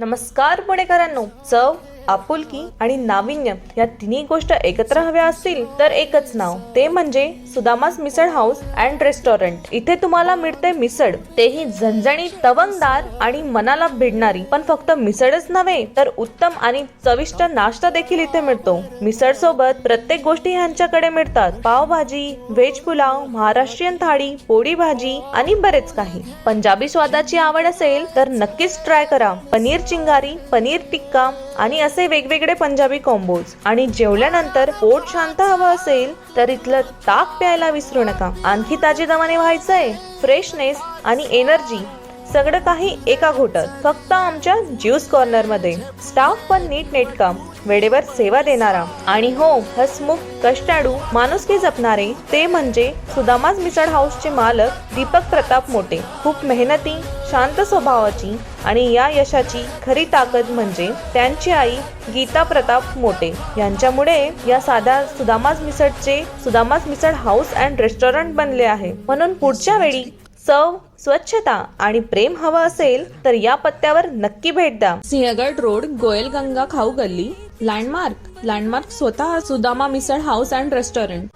नमस्कार पुणेकरांनो, चव, आपुलकी आणि नाविन्य या तिन्ही गोष्ट एकत्र हव्या असतील तर एकच नाव, ते म्हणजे सुदामास मिसळ हाऊस अँड रेस्टॉरंट. इथे तुम्हाला मिळते मिसळ, तेही झणझणीत, तवंगदार आणि मनाला भिडणारी. पण फक्त मिसळच नव्हे तर उत्तम आणि चविष्ट नाश्ता देखील इथे मिळतो. मिसळ सोबत प्रत्येक गोष्टी ह्यांच्याकडे मिळतात. पावभाजी, व्हेज पुलाव, महाराष्ट्रीयन थाळी, पोळी भाजी आणि बरेच काही. पंजाबी स्वादाची आवड असेल तर नक्कीच ट्राय करा. पनीर चिंगारी, पनीर टिक्का आणि असे वेगवेगळे पंजाबी कॉम्बोज. आणि जेवल्यानंतर पोट शांत हवं असेल तर इथलं ताक प्यायला विसरू नका. आणखी ताजेदमाने व्हायचंय, फ्रेशनेस आणि एनर्जी सगळं काही एका घोटात, फक्त आमच्या ज्यूस कॉर्नर मध्ये. स्टाफ पण नीटनेटका, वेळेवर सेवा देणारा आणि हो, हसमुख, कष्टाळू, माणुसकी जपणारे ते म्हणजे सुदामास मिसळ हाऊसचे मालक दीपक प्रताप मोटे. खूप मेहनती, शांत स्वभावाची आणि या यशाची खरी ताकद म्हणजे त्यांची आई गीता प्रताप मोटे यांच्यामुळे या साध्या सुदामास मिसळ हाऊस अँड रेस्टॉरंट बनले आहे. म्हणून पुढच्या वेळी चव, स्वच्छता आणि प्रेम हवं असेल तर या पत्त्यावर नक्की भेट द्या. सिंहगड रोड, गोयल गंगा खाऊ गल्ली. लँडमार्क स्वतः सुदामा मिसळ हाऊस अँड रेस्टॉरंट.